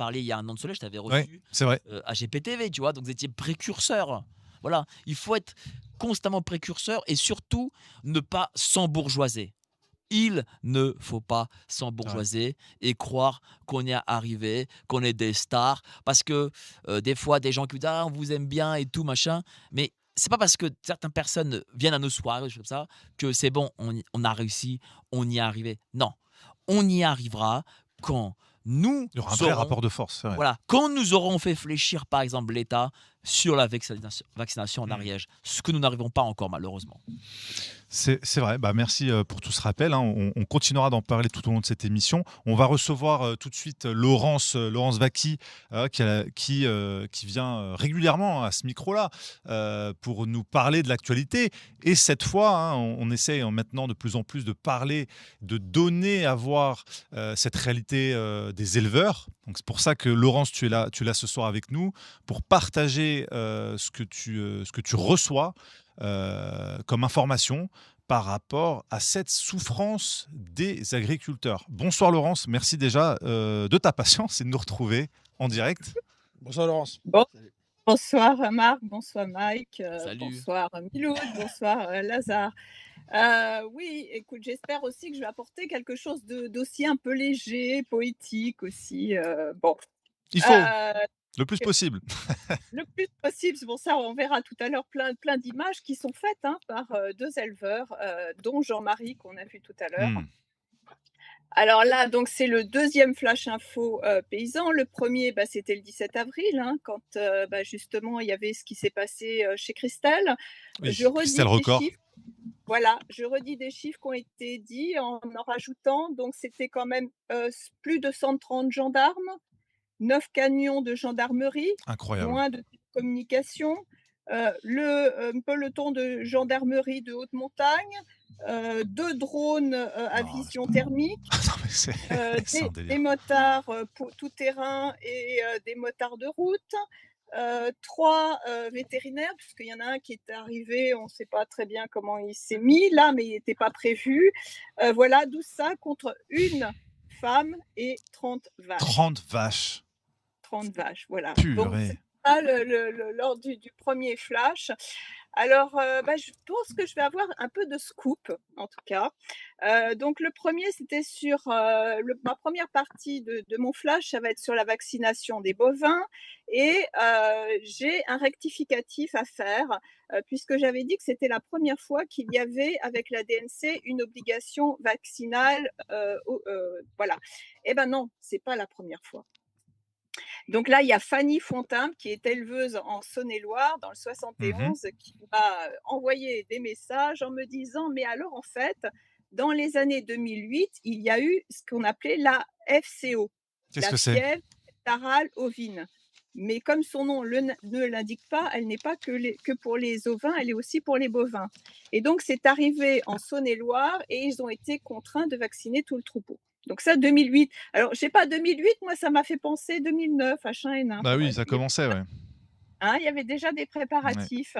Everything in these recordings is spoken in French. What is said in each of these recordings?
parlé il y a un an de cela, je t'avais Ouais, reçu, c'est vrai. à GPTV, tu vois? Donc vous étiez précurseur. Voilà, il faut être constamment précurseur et surtout ne pas s'embourgeoiser. Il ne faut pas C'est vrai. s'embourgeoiser et croire qu'on y est arrivé, qu'on est des stars. Parce que, des fois, des gens qui disent: «Ah, on vous aime bien et tout machin», mais c'est pas parce que certaines personnes viennent à nos soirées, des choses comme ça, que c'est bon, on a réussi, on y est arrivé. Non, on y arrivera quand nous Il y aura un vrai aurons rapport de force, c'est vrai. voilà, quand nous aurons fait fléchir, par exemple, l'État sur la vaccination en Mmh. Ariège, ce que nous n'arrivons pas encore malheureusement. C'est vrai, bah, merci, pour tout ce rappel, hein. On continuera d'en parler tout au long de cette émission. On va recevoir, tout de suite, Laurence Vaky, qui vient, régulièrement à ce micro-là, pour nous parler de l'actualité et cette fois, hein, on essaye, maintenant de plus en plus de parler, de donner à voir, cette réalité, des éleveurs. Donc c'est pour ça que Laurence, tu es là ce soir avec nous pour partager, ce que tu reçois, comme information par rapport à cette souffrance des agriculteurs. Bonsoir Laurence, merci déjà, de ta patience et de nous retrouver en direct. Bonsoir Laurence. Bon, Salut. bonsoir Marc, bonsoir Mike, Salut. bonsoir Miloud, bonsoir Lazare. Oui, écoute, j'espère aussi que je vais apporter quelque chose d'aussi un peu léger, poétique aussi. Bon, Il faut, euh, le plus possible. le plus possible, c'est pour ça, on verra tout à l'heure plein d'images qui sont faites hein, par deux éleveurs, dont Jean-Marie qu'on a vu tout à l'heure. Mmh. Alors là, donc c'est le deuxième flash info paysan. Le premier, bah, c'était le 17 avril, hein, quand bah, justement il y avait ce qui s'est passé chez Christelle. Je Oui, Christelle redis des Record. chiffres. Voilà, je redis des chiffres qui ont été dits en rajoutant. Donc c'était quand même plus de 130 gendarmes, 9 camions de gendarmerie, Incroyable. moins de communication, le peloton de gendarmerie de haute montagne, 2 drones à Non, c'est vision pas thermique, non mais c'est c'est un des délire. motards pour tout terrain et des motards de route, 3 vétérinaires, puisqu'il y en a un qui est arrivé, on ne sait pas très bien comment il s'est mis là, mais il n'était pas prévu. Voilà, 12 ça contre une femme et 30 vaches. 30 vaches. 30 vaches, voilà. Donc c'est Purée. ça lors du premier flash. Alors, bah, je pense que je vais avoir un peu de scoop, en tout cas. Donc le premier, c'était sur, ma première partie de mon flash, ça va être sur la vaccination des bovins et j'ai un rectificatif à faire, puisque j'avais dit que c'était la première fois qu'il y avait, avec la DNC, une obligation vaccinale, voilà. Eh ben non, c'est pas la première fois. Donc là, il y a Fanny Fontin, qui est éleveuse en Saône-et-Loire, dans le Mmh. 71, qui m'a envoyé des messages en me disant: «Mais alors, en fait, dans les années 2008, il y a eu ce qu'on appelait la FCO, Qu'est-ce la que c'est? fièvre capitale ovine. Mais comme son nom ne l'indique pas, elle n'est pas que pour les ovins, elle est aussi pour les bovins. Et donc, c'est arrivé en Saône-et-Loire et ils ont été contraints de vacciner tout le troupeau. Donc ça, 2008. Alors, je sais pas, 2008, moi, ça m'a fait penser 2009, H1N1, Bah pour oui, être. ça commençait, ouais. Hein, il y avait déjà des Ouais. préparatifs.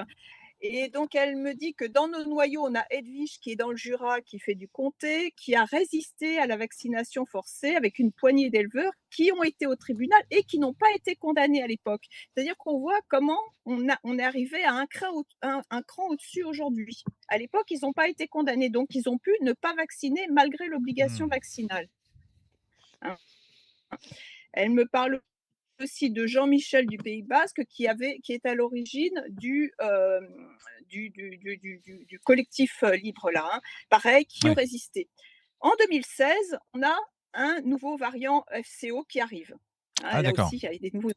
Et donc, elle me dit que dans nos noyaux, on a Edwige qui est dans le Jura, qui fait du comté, qui a résisté à la vaccination forcée avec une poignée d'éleveurs qui ont été au tribunal et qui n'ont pas été condamnés à l'époque. C'est-à-dire qu'on voit comment on est arrivé à un cran au-dessus aujourd'hui. À l'époque, ils n'ont pas été condamnés, donc ils ont pu ne pas vacciner malgré l'obligation Mmh. vaccinale. Hein. Elle me parle aussi de Jean-Michel du Pays Basque qui est à l'origine du collectif libre là, hein, pareil, qui ont Ouais. résisté. En 2016, on a un nouveau variant FCO qui arrive. Hein, Ah là d'accord. aussi, il y a des nouveaux.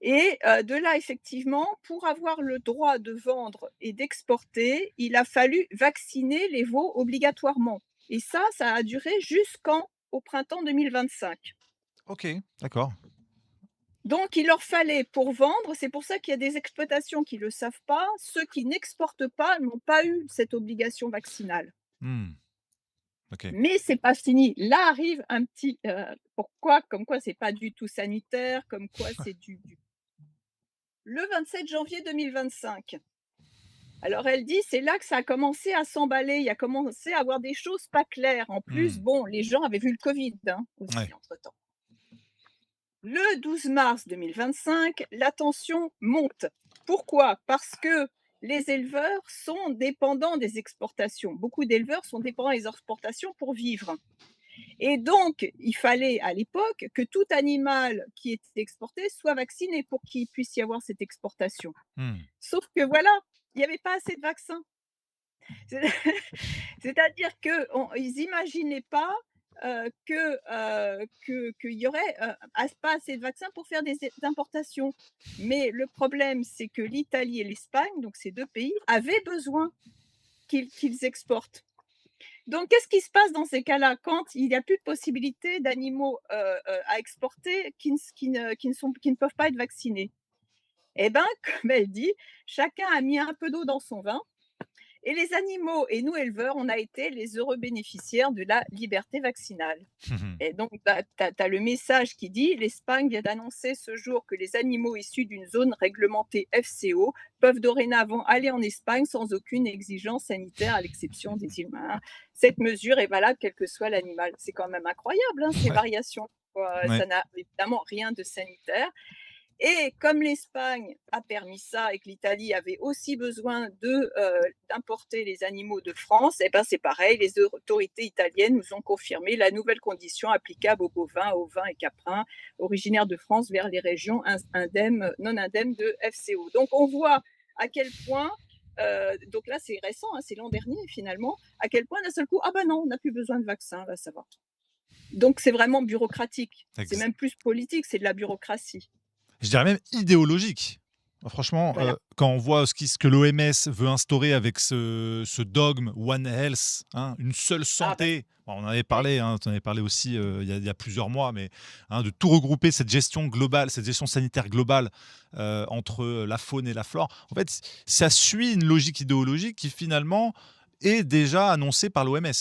Et de là, effectivement, pour avoir le droit de vendre et d'exporter, il a fallu vacciner les veaux obligatoirement. Et ça a duré jusqu'au printemps 2025. OK, d'accord. Donc, il leur fallait pour vendre, c'est pour ça qu'il y a des exploitations qui ne le savent pas, ceux qui n'exportent pas n'ont pas eu cette obligation vaccinale. Mmh. OK. Mais c'est pas fini. Là arrive un petit pourquoi, comme quoi c'est pas du tout sanitaire, comme quoi c'est du. Le 27 janvier 2025. Alors elle dit, c'est là que ça a commencé à s'emballer, il y a commencé à avoir des choses pas claires. En plus, Mmh. bon, les gens avaient vu le Covid hein, Ouais. aussi entre-temps. Le 12 mars 2025, la tension monte. Pourquoi? Parce que les éleveurs sont dépendants des exportations. Beaucoup d'éleveurs sont dépendants des exportations pour vivre. Et donc, il fallait à l'époque que tout animal qui était exporté soit vacciné pour qu'il puisse y avoir cette exportation. Mmh. Sauf que voilà, il n'y avait pas assez de vaccins. C'est- C'est-à-dire qu'ils n'imaginaient pas qu'il y aurait pas assez de vaccins pour faire des importations. Mais le problème, c'est que l'Italie et l'Espagne, donc ces deux pays, avaient besoin qu'ils exportent. Donc, qu'est-ce qui se passe dans ces cas-là quand il n'y a plus de possibilité d'animaux à exporter qui ne peuvent pas être vaccinés? Eh bien, comme elle dit, chacun a mis un peu d'eau dans son vin et les animaux et nous, éleveurs, on a été les heureux bénéficiaires de la liberté vaccinale. Et donc, tu as le message qui dit: «L'Espagne vient d'annoncer ce jour que les animaux issus d'une zone réglementée FCO peuvent dorénavant aller en Espagne sans aucune exigence sanitaire à l'exception des humains. Cette mesure est valable quel que soit l'animal». C'est quand même incroyable, hein, ces Ouais, variations. ouais. Ça n'a évidemment rien de sanitaire et comme l'Espagne a permis ça et que l'Italie avait aussi besoin d'importer les animaux de France, et ben c'est pareil, les autorités italiennes nous ont confirmé la nouvelle condition applicable aux bovins, ovins et caprins originaires de France vers les régions non indemnes de FCO. Donc on voit à quel point, donc là c'est récent, hein, c'est l'an dernier finalement, à quel point d'un seul coup, ah ben non, on n'a plus besoin de vaccin, là ça va. Donc c'est vraiment bureaucratique, c'est Ex même plus politique, c'est de la bureaucratie. Je dirais même idéologique. Franchement, Voilà. quand on voit ce que l'OMS veut instaurer avec ce dogme One Health, hein, une seule Ah bah, santé. Bon, on en avait ouais. parlé, hein, tu en avais parlé aussi il y a plusieurs mois, mais hein, de tout regrouper, cette gestion globale, cette gestion sanitaire globale entre la faune et la flore. En fait, ça suit une logique idéologique qui finalement est déjà annoncée par l'OMS.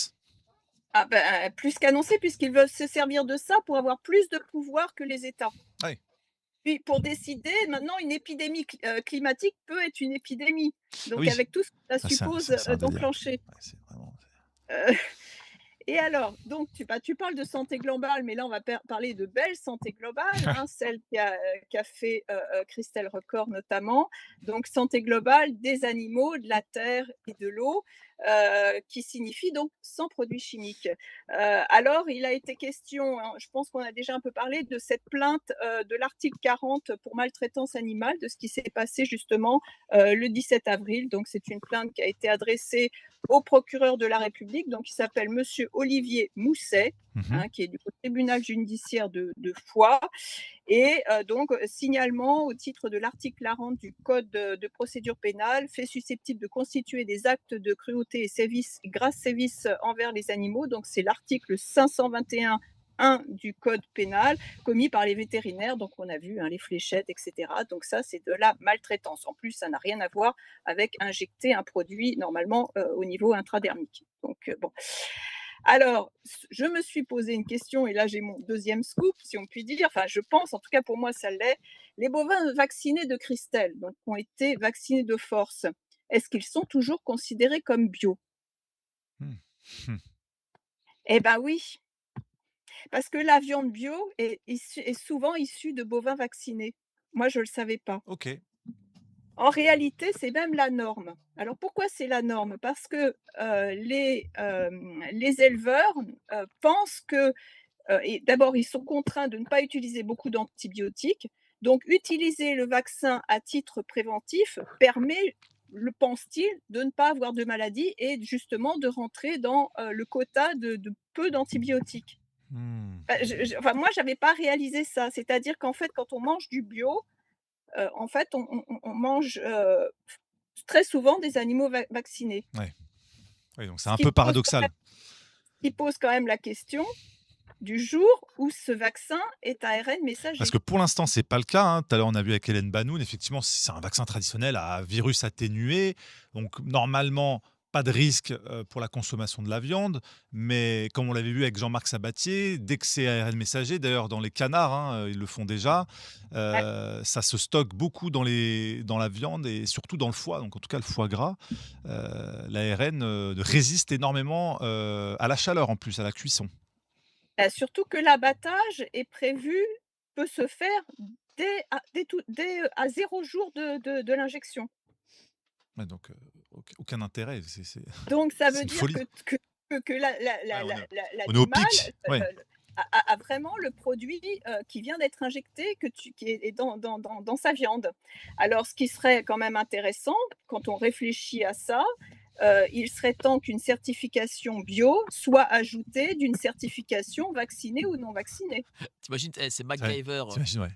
Ah ben, plus qu'annoncé puisqu'ils veulent se servir de ça pour avoir plus de pouvoir que les États. Ouais. Puis pour décider, maintenant une épidémie climatique peut être une épidémie, Ah donc oui, avec tout ce que ça ah, suppose, c'est un délire. d'enclencher. Ouais, c'est vraiment. Heu Et alors, donc tu parles de santé globale, mais là, on va parler de belle santé globale, hein, celle qu'a fait Christelle Record notamment. Donc, santé globale des animaux, de la terre et de l'eau, qui signifie donc sans produits chimiques. Alors, il a été question, hein, je pense qu'on a déjà un peu parlé de cette plainte de l'article 40 pour maltraitance animale, de ce qui s'est passé justement le 17 avril. Donc, c'est une plainte qui a été adressée au procureur de la République, donc il s'appelle Monsieur Olivier Mousset, Mhm. hein, qui est du tribunal judiciaire de Foix. Et donc, signalement au titre de l'article 40 du Code de procédure pénale, fait susceptible de constituer des actes de cruauté et sévices, grâce sévices envers les animaux. Donc, c'est l'article 521 1 du code pénal commis par les vétérinaires. Donc, on a vu hein, les fléchettes, etc. Donc, ça, c'est de la maltraitance. En plus, ça n'a rien à voir avec injecter un produit normalement au niveau intradermique. Donc, bon. Alors, je me suis posé une question et là j'ai mon deuxième scoop, si on peut dire. Enfin, je pense, en tout cas pour moi ça l'est. Les bovins vaccinés de Christelle, donc qui ont été vaccinés de force, est-ce qu'ils sont toujours considérés comme bio? Mhm. Mhm. Eh ben oui, parce que la viande bio est souvent issue de bovins vaccinés. Moi, je ne le savais pas. Ok. En réalité, c'est même la norme. Alors pourquoi c'est la norme? Parce que les éleveurs pensent que et d'abord, ils sont contraints de ne pas utiliser beaucoup d'antibiotiques. Donc, utiliser le vaccin à titre préventif permet, le pense-t-il, de ne pas avoir de maladie et justement de rentrer dans le quota de peu d'antibiotiques. Hmm. Enfin, moi, je n'avais pas réalisé ça. C'est-à-dire qu'en fait, quand on mange du bio, en fait, on mange très souvent des animaux vaccinés. Ouais. Oui, donc c'est Ce un qui peu pose, paradoxal. ce qui pose quand même la question du jour où ce vaccin est ARN Parce messager. que pour l'instant, c'est pas le cas, hein. Tout à l'heure, on a vu avec Hélène Banoun, effectivement, c'est un vaccin traditionnel à virus atténué. Donc, normalement, pas de risque pour la consommation de la viande. Mais comme on l'avait vu avec Jean-Marc Sabatier, dès que c'est ARN messager, d'ailleurs, dans les canards, hein, ils le font déjà, Ouais. ça se stocke beaucoup dans la viande et surtout dans le foie. Donc, en tout cas, le foie gras, l'ARN résiste énormément à la chaleur, en plus, à la cuisson. Surtout que l'abattage est prévu peut se faire à 0 jour de l'injection. Ouais, donc aucun intérêt, Donc ça c'est veut une dire folie. que Ouais, on est au l'animal, pic. Ouais, a vraiment le produit, qui vient d'être injecté, qui est dans sa viande. Alors ce qui serait quand même intéressant, quand on réfléchit à ça, il serait temps qu'une certification bio soit ajoutée d'une certification vaccinée ou non vaccinée. T'imagines, c'est ouais, MacGyver. tu ouais.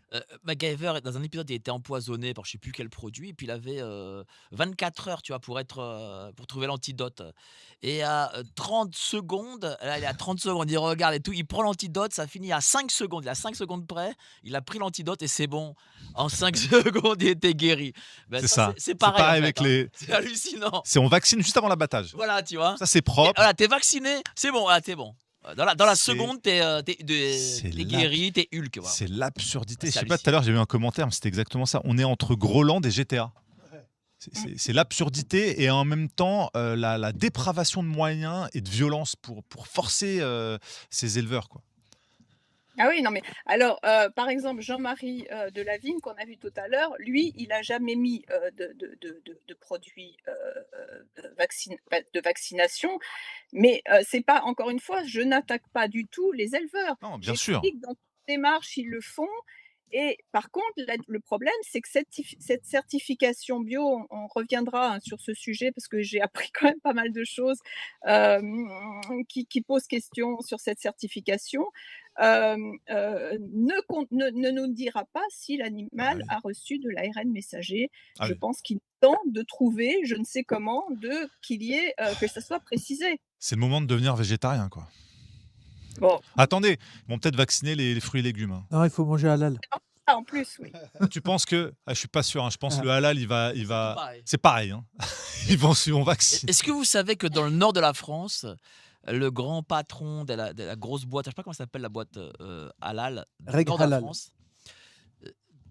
MacGyver, dans un épisode, il était empoisonné par je sais plus quel produit, et puis il avait 24 heures, tu vois, pour trouver l'antidote. Et à 30 secondes, là, il est à 30 secondes, il regarde et tout, il prend l'antidote, ça finit à 5 secondes. Il a 5 secondes près, il a pris l'antidote et c'est bon. En 5 secondes, il était guéri. Ben C'est ça, ça. c'est C'est pareil en pareil fait, avec hein. les C'est hallucinant. on vaccine juste avant l'abattage. Voilà, tu vois? Ça, c'est Et propre. voilà, tu vacciné, c'est bon, voilà, tu bon. Dans la C'est seconde, t'es c'est l'ab guéri, t'es Hulk, voilà. c'est l'absurdité. Je C'est sais pas, tout à l'heure, hallucinant. j'ai eu un commentaire, mais c'était exactement ça. On est entre Groland et GTA. C'est l'absurdité et en même temps, la dépravation de moyens et de violence pour forcer, ces éleveurs, quoi. Ah oui, non mais alors, par exemple, Jean-Marie, Delavigne qu'on a vu tout à l'heure, lui, il a jamais mis, de produits, de vaccination, mais, c'est pas encore une fois, je n'attaque pas du tout les éleveurs. Non, bien sûr. J'explique dans toute démarche, ils le font et par contre, le problème, c'est que cette certification bio, on reviendra, hein, sur ce sujet parce que j'ai appris quand même pas mal de choses, qui posent question sur cette certification. Ne nous dira pas si Bah l'animal oui. a reçu de l'ARN messager. Ah Je oui. pense qu'il est temps de trouver, je ne sais comment, qu'il y ait, que ça soit précisé. C'est le moment de devenir végétarien, quoi. Bon, Attendez, ils vont peut-être vacciner les fruits et légumes, hein. Non, il faut manger halal. ça en plus, oui. Ah, tu penses que je suis pas sûr, hein, je pense Ah. le halal, Tout pareil. c'est pareil, hein. Ils vont vacciner. Est-ce que vous savez que dans le nord de la France, le grand patron de la grosse boîte, je sais pas comment ça s'appelle la boîte, halal, du Règle nord de la halal. France,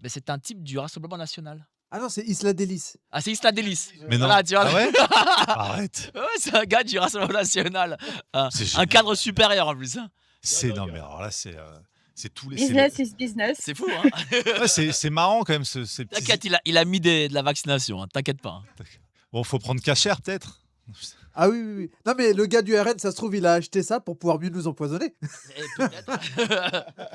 beh, c'est un type du Rassemblement national. Ah non, c'est Isla Délice. Ah, c'est Isla Délice. Mais non. Voilà, tu vois? Ah ouais? Arrête. Ouais, c'est un gars du Rassemblement national, C'est un génial. cadre supérieur en plus, hein. Non, mais alors là, c'est tous les Business is business. C'est fou, hein? ouais, c'est marrant quand même ces petits. T'inquiète, il a mis de la vaccination, hein, t'inquiète pas, hein. Bon, faut prendre cachère peut-être. Ah oui, oui, oui. Non, mais le gars du RN, ça se trouve, il a acheté ça pour pouvoir mieux nous empoisonner. Et peut-être. Non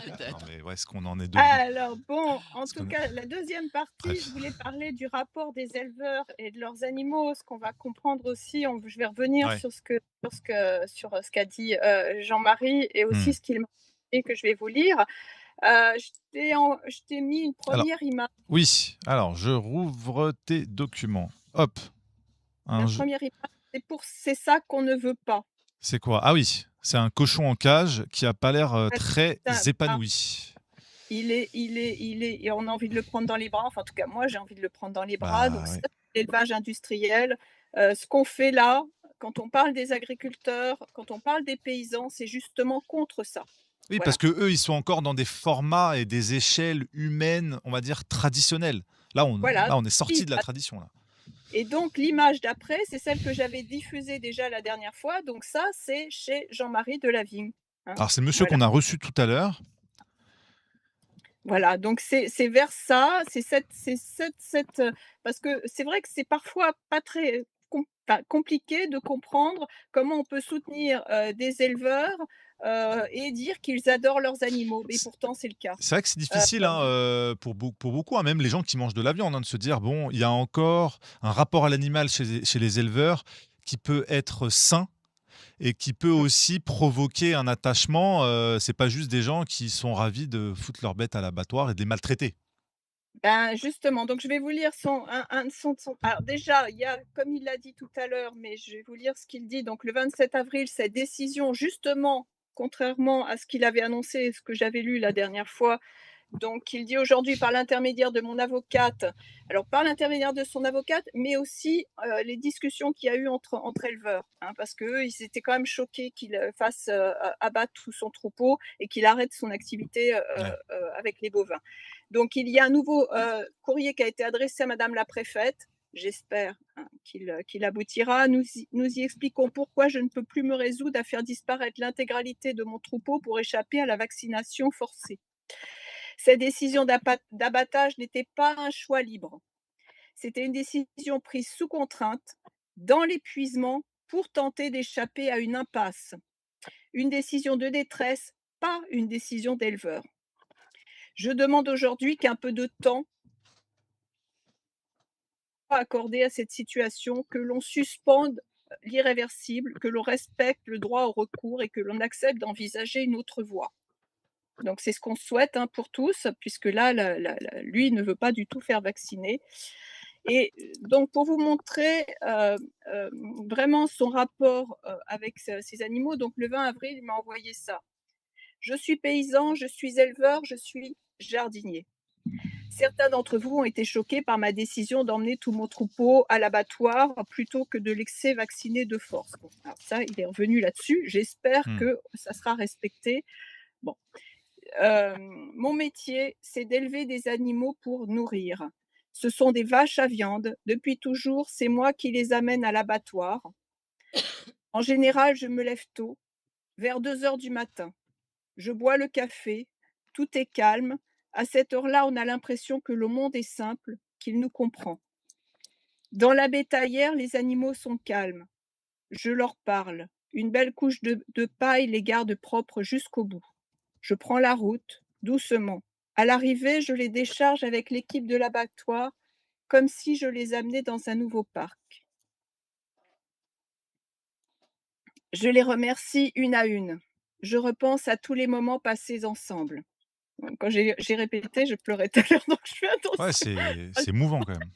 Peut-être. mais ouais, est-ce qu'on en est devenu Alors bon, en Parce tout qu'on cas, la deuxième partie, Bref. je voulais parler du rapport des éleveurs et de leurs animaux. Ce qu'on va comprendre aussi, je vais revenir Ouais. sur ce qu'a dit Jean-Marie et aussi Mmh. ce qu'il m'a et que je vais vous lire. Je t'ai mis une Alors première image. oui, alors je rouvre tes documents. Hop. La première image, c'est ça qu'on ne veut pas. C'est quoi? Ah oui, c'est un cochon en cage qui a pas l'air, Ah, très ça, épanoui. et on a envie de le prendre dans les bras. Enfin, en tout cas, moi, j'ai envie de le prendre dans les bras. Donc, Bah ça, ouais. c'est l'élevage industriel. Ce qu'on fait là, quand on parle des agriculteurs, quand on parle des paysans, c'est justement contre ça. Oui, Voilà. parce qu'eux, ils sont encore dans des formats et des échelles humaines, on va dire traditionnelles. Voilà. Là, on est sorti Oui, de la tradition là. et donc l'image d'après, c'est celle que j'avais diffusée déjà la dernière fois. Donc ça, c'est chez Jean-Marie Delavigne, hein. Alors c'est le monsieur Voilà. qu'on a reçu tout à l'heure. Voilà, donc c'est vers ça, parce que c'est vrai que c'est parfois pas très compliqué de comprendre comment on peut soutenir, des éleveurs, et dire qu'ils adorent leurs animaux, mais C pourtant c'est le cas. C'est vrai que c'est difficile, hein, pour beaucoup, hein, même les gens qui mangent de la viande, hein, de se dire: «Bon, il y a encore un rapport à l'animal chez les éleveurs qui peut être sain et qui peut aussi provoquer un attachement». C'est pas juste des gens qui sont ravis de foutre leurs bêtes à l'abattoir et de les maltraiter. Ben, justement, donc je vais vous lire son alors déjà, il y a comme il l'a dit tout à l'heure, mais je vais vous lire ce qu'il dit. Donc le 27 avril, cette décision justement, contrairement à ce qu'il avait annoncé et ce que j'avais lu la dernière fois, donc il dit aujourd'hui par l'intermédiaire de mon avocate, alors par l'intermédiaire de son avocate, mais aussi, les discussions qu'il y a eu entre éleveurs, hein, parce qu'eux, ils étaient quand même choqués qu'il, fasse, abattre tout son troupeau et qu'il arrête son activité, Ouais. avec les bovins. Donc il y a un nouveau, courrier qui a été adressé à madame la préfète. J'espère, hein, qu'il aboutira. Nous y expliquons pourquoi je ne peux plus me résoudre à faire disparaître l'intégralité de mon troupeau pour échapper à la vaccination forcée. Cette décision d'abattage n'était pas un choix libre. C'était une décision prise sous contrainte, dans l'épuisement, pour tenter d'échapper à une impasse. Une décision de détresse, pas une décision d'éleveur. Je demande aujourd'hui qu'un peu de temps soit accordé à cette situation, que l'on suspende l'irréversible, que l'on respecte le droit au recours et que l'on accepte d'envisager une autre voie. Donc c'est ce qu'on souhaite pour tous, puisque là, lui ne veut pas du tout faire vacciner. Et donc pour vous montrer vraiment son rapport avec ces animaux, donc le 20 avril, il m'a envoyé ça. Je suis paysan, je suis éleveur, je suis jardinier. Certains d'entre vous ont été choqués par ma décision d'emmener tout mon troupeau à l'abattoir plutôt que de laisser vacciner de force. Bon, alors ça, il est revenu là-dessus. J'espère que ça sera respecté. Bon. Mon métier, c'est d'élever des animaux pour nourrir. Ce sont des vaches à viande. Depuis toujours, c'est moi qui les amène à l'abattoir. En général, je me lève tôt, vers 2 heures du matin. Je bois le café, tout est calme. À cette heure-là, on a l'impression que le monde est simple, qu'il nous comprend. Dans la bétaillère, les animaux sont calmes. Je leur parle. Une belle couche de paille les garde propres jusqu'au bout. Je prends la route, doucement. À l'arrivée, je les décharge avec l'équipe de l'abattoir, comme si je les amenais dans un nouveau parc. Je les remercie une à une. Je repense à tous les moments passés ensemble. Quand j'ai répété, je pleurais tout à l'heure, donc je fais Ouais, attention. c'est émouvant quand même.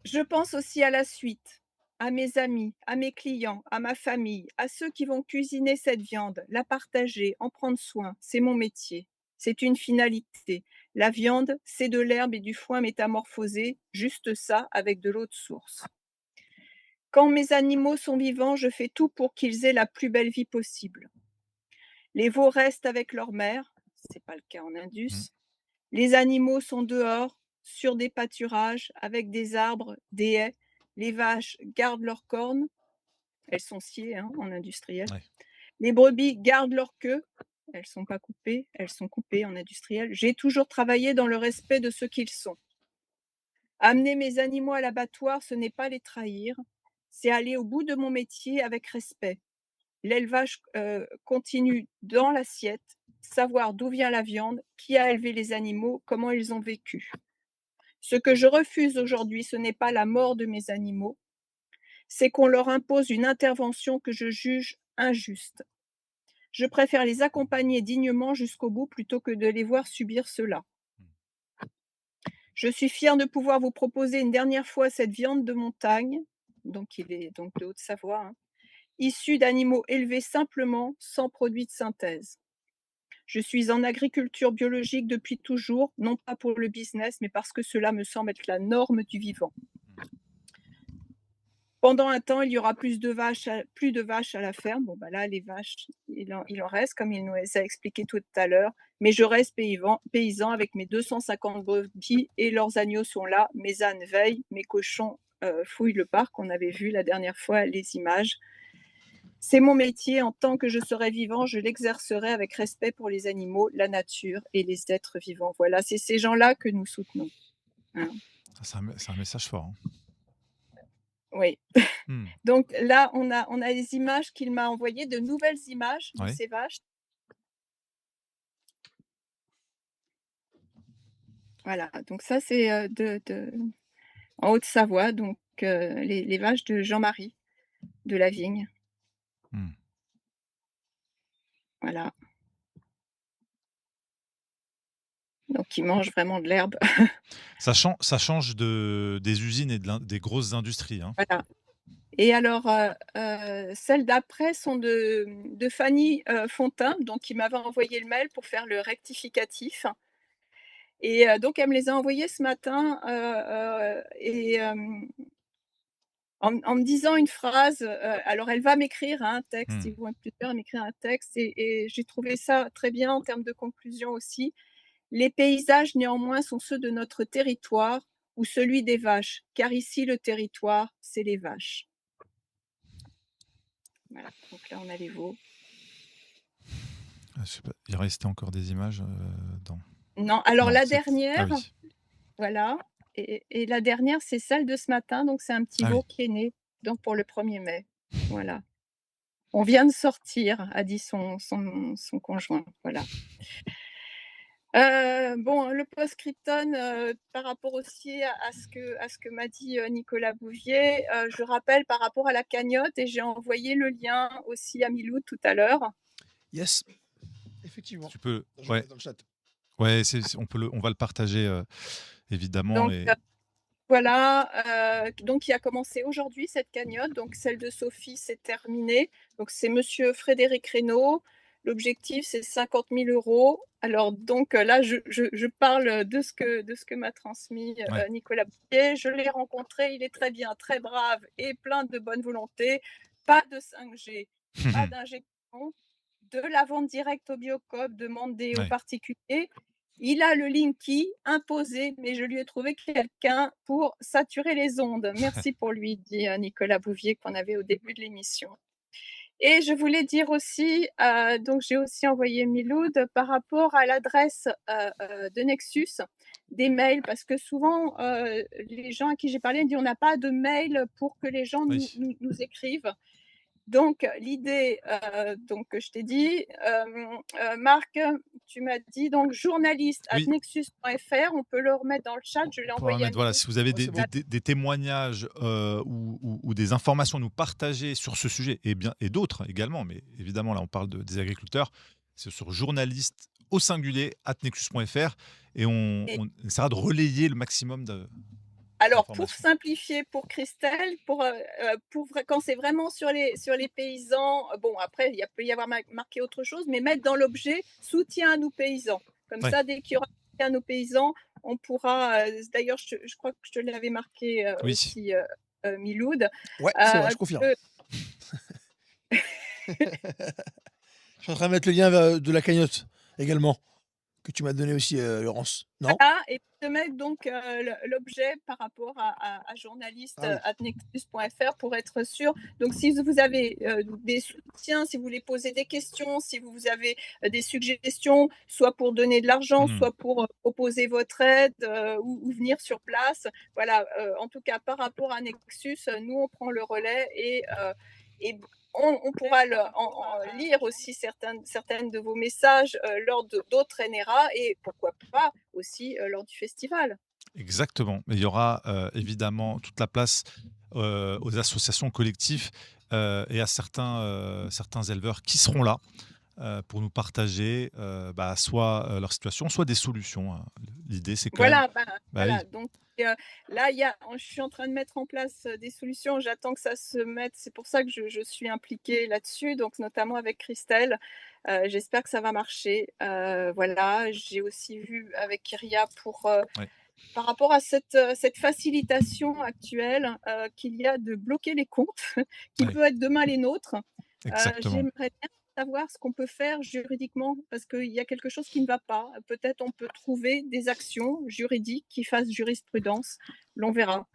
Je pense aussi à la suite, à mes amis, à mes clients, à ma famille, à ceux qui vont cuisiner cette viande, la partager, en prendre soin. C'est mon métier. C'est une finalité. La viande, c'est de l'herbe et du foin métamorphosés, juste ça, avec de l'eau de source. Quand mes animaux sont vivants, je fais tout pour qu'ils aient la plus belle vie possible. Les veaux restent avec leur mère, c'est pas le cas en Indus. Les animaux sont dehors, sur des pâturages, avec des arbres, des haies. Les vaches gardent leurs cornes, elles sont sciées en industriel. Ouais. Les brebis gardent leur queue, elles sont pas coupées, elles sont coupées en industriel. J'ai toujours travaillé dans le respect de ce qu'ils sont. Amener mes animaux à l'abattoir, ce n'est pas les trahir, c'est aller au bout de mon métier avec respect. L'élevage continue dans l'assiette, savoir d'où vient la viande, qui a élevé les animaux, comment ils ont vécu. Ce que je refuse aujourd'hui, ce n'est pas la mort de mes animaux, c'est qu'on leur impose une intervention que je juge injuste. Je préfère les accompagner dignement jusqu'au bout plutôt que de les voir subir cela. Je suis fière de pouvoir vous proposer une dernière fois cette viande de montagne, donc il est donc de Haute-Savoie, issue d'animaux élevés simplement, sans produits de synthèse. Je suis en agriculture biologique depuis toujours, non pas pour le business, mais parce que cela me semble être la norme du vivant. Pendant un temps, il y aura plus de vaches à la ferme. Bon, bah là, les vaches, il en reste, comme il nous a expliqué tout à l'heure. Mais je reste paysan avec mes 250 brebis et leurs agneaux sont là. Mes ânes veillent, mes cochons fouillent le parc. On avait vu la dernière fois les images. C'est mon métier. En tant que je serai vivant, je l'exercerai avec respect pour les animaux, la nature et les êtres vivants. Voilà, c'est ces gens-là que nous soutenons. Hein. C'est un message fort. Hein. Oui. Donc là, on a les images qu'il m'a envoyées, de nouvelles images de ces vaches. Voilà, donc ça c'est en Haute-Savoie, donc les vaches de Jean-Marie de la Vigne. Voilà. Donc ils mangent vraiment de l'herbe. Ça change des usines et des grosses industries. Hein. Voilà. Et alors, celles d'après sont de Fanny Fontin, donc qui m'avait envoyé le mail pour faire le rectificatif. Et donc elle me les a envoyées ce matin en me disant une phrase. Alors elle va m'écrire un texte, ils vont être plusieurs à m'écrire un texte et j'ai trouvé ça très bien en termes de conclusion aussi. Les paysages néanmoins sont ceux de notre territoire ou celui des vaches, car ici le territoire, c'est les vaches. Voilà, donc là on a les veaux. Je sais pas, il restait encore des images dans. Non, alors Non, la ah dernière, oui. voilà, et la dernière, c'est celle de ce matin, donc c'est un petit Ah oui. veau qui est né, donc pour le 1er mai. Voilà. «On vient de sortir», a dit son conjoint, voilà. Bon, le post-scriptum, par rapport aussi à ce que m'a dit, Nicolas Bouvier, je rappelle par rapport à la cagnotte et j'ai envoyé le lien aussi à Milou tout à l'heure. Yes, effectivement. Tu peux. Je le Ouais, mets dans le chat. ouais, on va le partager évidemment Donc et voilà, donc qui a commencé aujourd'hui cette cagnotte, donc celle de Sophie, c'est terminé. Donc c'est monsieur Frédéric Reynaud. L'objectif, c'est 50 000 €. Alors donc, là, je parle de ce que m'a transmis, ouais. Nicolas Bouvier. Je l'ai rencontré, il est très bien, très brave et plein de bonne volonté. Pas de 5G, pas d'injection, de la vente directe au Biocoop demandée aux Ouais. particuliers. Il a le Linky imposé, mais je lui ai trouvé quelqu'un pour saturer les ondes. Merci pour lui, dit Nicolas Bouvier qu'on avait au début de l'émission. Et je voulais dire aussi, donc j'ai aussi envoyé Miloud par rapport à l'adresse de Nexus, des mails, parce que souvent, les gens à qui j'ai parlé me disent on n'a pas de mail pour que les gens nous, Oui. nous, nous écrivent. Donc l'idée, donc que je t'ai dit, Marc, tu m'as dit donc journaliste at Oui. nexus.fr, on peut le remettre dans le chat, je l'ai On pourra envoyé à mettre, voilà, Milou. si vous avez Ouais, c'est bon. des témoignages ou des informations à nous partager sur ce sujet et d'autres également, mais évidemment là on parle des agriculteurs, c'est sur journaliste au singulier @nexus.fr et Et on essaiera de relayer le maximum alors pour d'informations. simplifier pour Christelle, quand c'est vraiment sur les paysans, bon après peut y avoir marqué autre chose, mais mettre dans l'objet «Soutien à nos paysans». Comme Ouais. ça, dès qu'il y aura soutien à nos paysans, on pourra, d'ailleurs je crois que je te l'avais marqué, Oui. aussi, Miloud, Ouais, c'est vrai, je confirme. que Je suis en train de mettre le lien de la cagnotte également, que tu m'as donné aussi, Laurence. Non? voilà, et de mettre donc, l'objet par rapport à journaliste, Ah oui. @nexus.fr pour être sûr. Donc si vous avez, des soutiens, si vous voulez poser des questions, si vous avez, des suggestions, soit pour donner de l'argent, Mmh. soit pour, proposer votre aide, ou venir sur place. Voilà, en tout cas par rapport à Nexus, nous on prend le relais et on pourra lire aussi certaines de vos messages, lors d'autres NRA et pourquoi pas aussi, lors du festival. Exactement. Mais il y aura évidemment toute la place aux associations collectives et à certains éleveurs qui seront là pour nous partager soit leur situation, soit des solutions, hein. L'idée, c'est quand même. Voilà, ben, Bah oui, voilà, donc là, je suis en train de mettre en place, des solutions. J'attends que ça se mette. C'est pour ça que je suis impliquée là-dessus, donc notamment avec Christelle. J'espère que ça va marcher. Voilà, j'ai aussi vu avec Kyria ouais, par rapport à cette facilitation actuelle, qu'il y a de bloquer les comptes, qui ouais, peut être demain les nôtres. exactement. J'aimerais bien savoir ce qu'on peut faire juridiquement parce qu'il y a quelque chose qui ne va pas. Peut-être on peut trouver des actions juridiques qui fassent jurisprudence. L'on verra.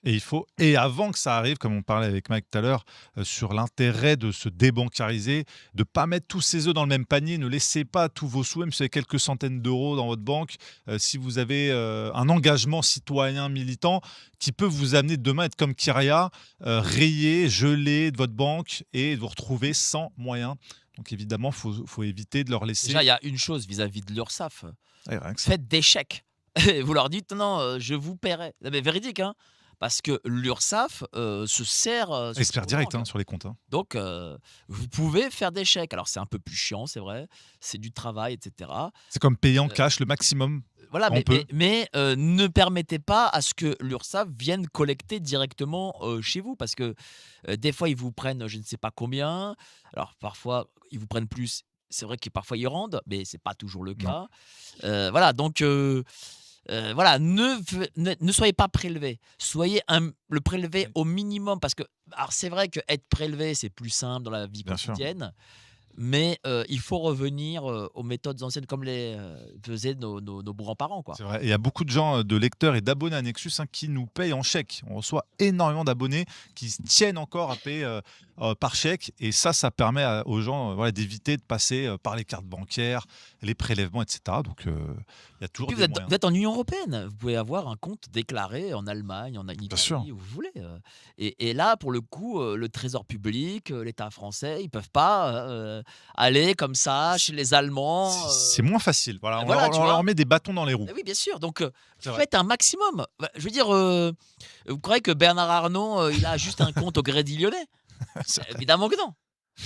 Et avant que ça arrive, comme on parlait avec Mike tout à l'heure, sur l'intérêt de se débancariser, de ne pas mettre tous ses œufs dans le même panier, ne laissez pas tous vos sous, même si vous avez quelques centaines d'euros dans votre banque, si vous avez un engagement citoyen militant qui peut vous amener demain à être comme Kyria, rayé, gelé de votre banque et de vous retrouver sans moyens. Donc évidemment, faut éviter de leur Déjà, laisser. il y a une chose vis-à-vis de l'URSSAF, Ouais, rien que ça. faites des chèques. Vous leur dites: «Non, je vous paierai». Non mais véridique, hein, parce que l'URSSAF, se sert, Et sur se faire vos direct banques, hein, hein. sur les comptes. Hein. Donc vous pouvez faire des chèques. Alors c'est un peu plus chiant, c'est vrai, c'est du travail et cetera. C'est comme payer en Heu, cash le maximum voilà, on peut. ne permettez pas à ce que l'URSSAF vienne collecter directement, chez vous parce que, des fois, ils vous prennent je ne sais pas combien. Alors parfois, ils vous prennent plus. C'est vrai que parfois ils rendent, mais c'est pas toujours le Non. cas. Voilà donc voilà, ne soyez pas prélevé. Soyez le prélevé Oui. au minimum parce que alors c'est vrai qu'être prélevé, c'est plus simple dans la vie Bien sûr. quotidienne, mais il faut revenir, aux méthodes anciennes comme les, faisaient nos grands-parents, quoi. C'est vrai. Et il y a beaucoup de gens, de lecteurs et d'abonnés à Nexus, hein, qui nous payent en chèque. On reçoit énormément d'abonnés qui se tiennent encore à payer par chèque. Et ça permet aux gens voilà, d'éviter de passer par les cartes bancaires, les prélèvements, etc. Donc, il y a Et toujours puis des moyens. vous êtes en Union européenne. Vous pouvez avoir un compte déclaré en Allemagne, en Bien sûr. Italie, où vous voulez. Et là, pour le coup, le Trésor public, l'État français, ils peuvent pas aller comme ça chez les Allemands. C'est moins facile. Voilà, on, Voilà, tu on leur vois. met des bâtons dans les roues. Oui, bien sûr. Donc, C'est vrai. faites un maximum. Bah, je veux dire, vous croyez que Bernard Arnault, il a juste un compte au Crédit Lyonnais? C'est vrai. Évidemment que non.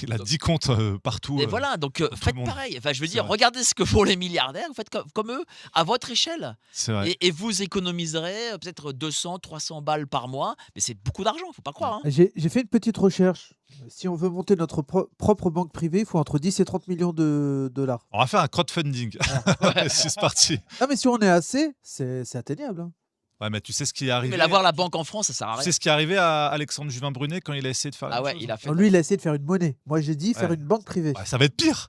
Il a Donc, 10 comptes partout. et voilà, donc pour tout le faites monde. pareil. Enfin, je veux C'est dire, vrai. regardez ce que font les milliardaires, vous faites comme eux, à votre échelle. C'est vrai. Et vous économiserez peut-être 200, 300 balles par mois, mais c'est beaucoup d'argent, faut pas croire. Hein. J'ai fait une petite recherche. Si on veut monter notre propre banque privée, il faut entre 10 et 30 millions de dollars. On va faire un crowdfunding. C'est parti. Ah, mais si on est assez, c'est atteignable. Hein. Ouais, mais tu sais ce qui est Mais arrivé. avoir la banque en France, ça sert à Tu rien. sais ce qui est arrivé à Alexandre Juvin-Brunet quand il a essayé de faire la Ah même ouais, chose, il a fait. Non, lui, il a essayé de faire une monnaie. Moi, j'ai dit faire Ouais. une banque privée. Ouais, ça va être pire.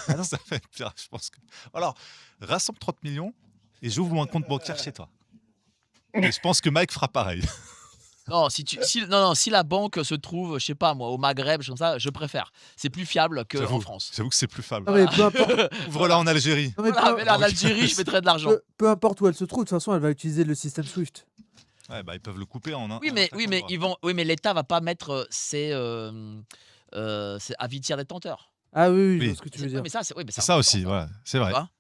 Ah non. Ça va être pire, je pense que. Alors, rassemble 30 millions et j'ouvre un compte bancaire chez toi. Et je pense que Mike fera pareil. Non, si la banque se trouve, je sais pas moi, au Maghreb, comme ça, je préfère. C'est plus fiable qu'en J'avoue. France. J'avoue que c'est plus fiable. Non, mais peu importe, Ouvre-la en Algérie. non, mais Voilà, peu- mais là, en Algérie, je mettrais de l'argent. peu importe où elle se trouve, de toute façon, elle va utiliser le système SWIFT. Ouais, bah, ils peuvent le couper en un. Oui, en un mais claquement de doigts. mais l'État va pas mettre ses avis tiers détenteurs. Ah oui, je Oui. vois ce que tu veux dire. Mais ça, c'est oui, mais C'est ça important, aussi, voilà. C'est vrai. Tu vois.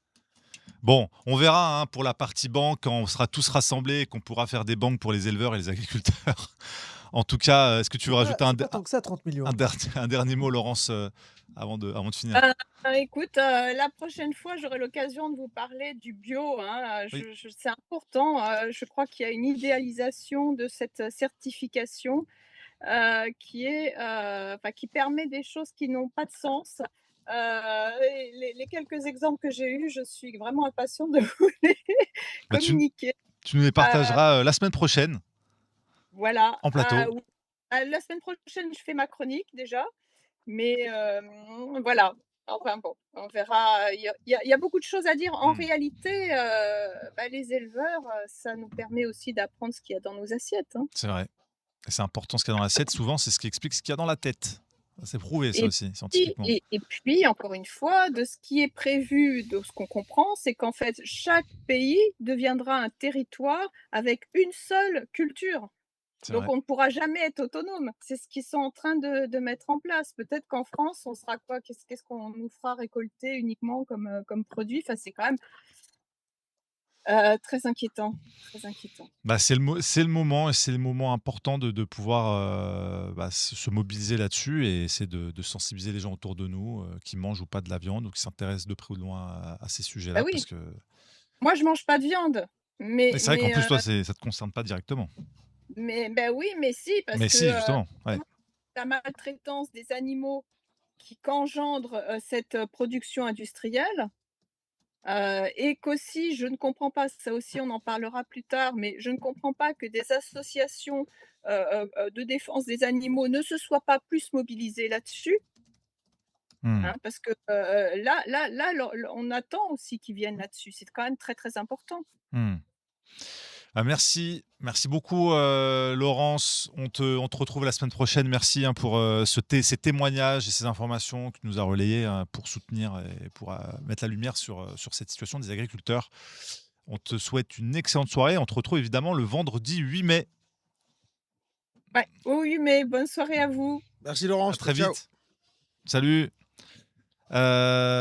Bon, on verra hein, pour la partie banque quand on sera tous rassemblés et qu'on pourra faire des banques pour les éleveurs et les agriculteurs. En tout cas, est-ce que tu veux rajouter C'est pas tant que ça, 30 millions. un dernier mot, Laurence, avant de finir? Écoute, la prochaine fois, j'aurai l'occasion de vous parler du bio. Hein. Oui. C'est important. Je crois qu'il y a une idéalisation de cette certification qui permet des choses qui n'ont pas de sens. Les quelques exemples que j'ai eus, je suis vraiment impatiente de vous les Bah, communiquer. tu nous les partageras la semaine prochaine Voilà. en plateau. Oui. La semaine prochaine, je fais ma chronique déjà. Mais voilà. Enfin bon, on verra. Il y a beaucoup de choses à dire. En réalité, les éleveurs, ça nous permet aussi d'apprendre ce qu'il y a dans nos assiettes. Hein. C'est vrai. Et c'est important ce qu'il y a dans l'assiette. Souvent, c'est ce qui explique ce qu'il y a dans la tête. C'est prouvé, ça Et aussi, scientifiquement. Et puis, encore une fois, de ce qui est prévu, de ce qu'on comprend, c'est qu'en fait, chaque pays deviendra un territoire avec une seule culture. C'est Donc, vrai. on ne pourra jamais être autonome. C'est ce qu'ils sont en train de mettre en place. Peut-être qu'en France, on sera quoi? Qu'est-ce qu'on nous fera récolter uniquement comme produit? Enfin, c'est quand même très inquiétant. Très inquiétant. Bah, c'est le moment et c'est le moment important de pouvoir se mobiliser là-dessus et essayer de sensibiliser les gens autour de nous qui mangent ou pas de la viande ou qui s'intéressent de près ou de loin à ces sujets-là. Bah oui, Parce que... moi, je mange pas de viande. Mais c'est vrai qu'en Mais, plus, toi, ça ne te concerne pas directement. ben oui, mais si, parce Mais que si, justement. Ouais. la maltraitance des animaux qui qu'engendre cette production industrielle, et qu'aussi je ne comprends pas, ça aussi on en parlera plus tard, mais je ne comprends pas que des associations de défense des animaux ne se soient pas plus mobilisées là-dessus, Hmm. hein, parce que on attend aussi qu'ils viennent là-dessus. C'est quand même très très important. Hmm. Merci beaucoup Laurence. On te retrouve la semaine prochaine. Merci hein, pour ces témoignages et ces informations que tu nous as relayées hein, pour soutenir et pour mettre la lumière sur cette situation des agriculteurs. On te souhaite une excellente soirée. On te retrouve évidemment le vendredi 8 mai. Ouais. Oui, mais bonne soirée à vous. Merci Laurence. À très Ciao. vite. Salut.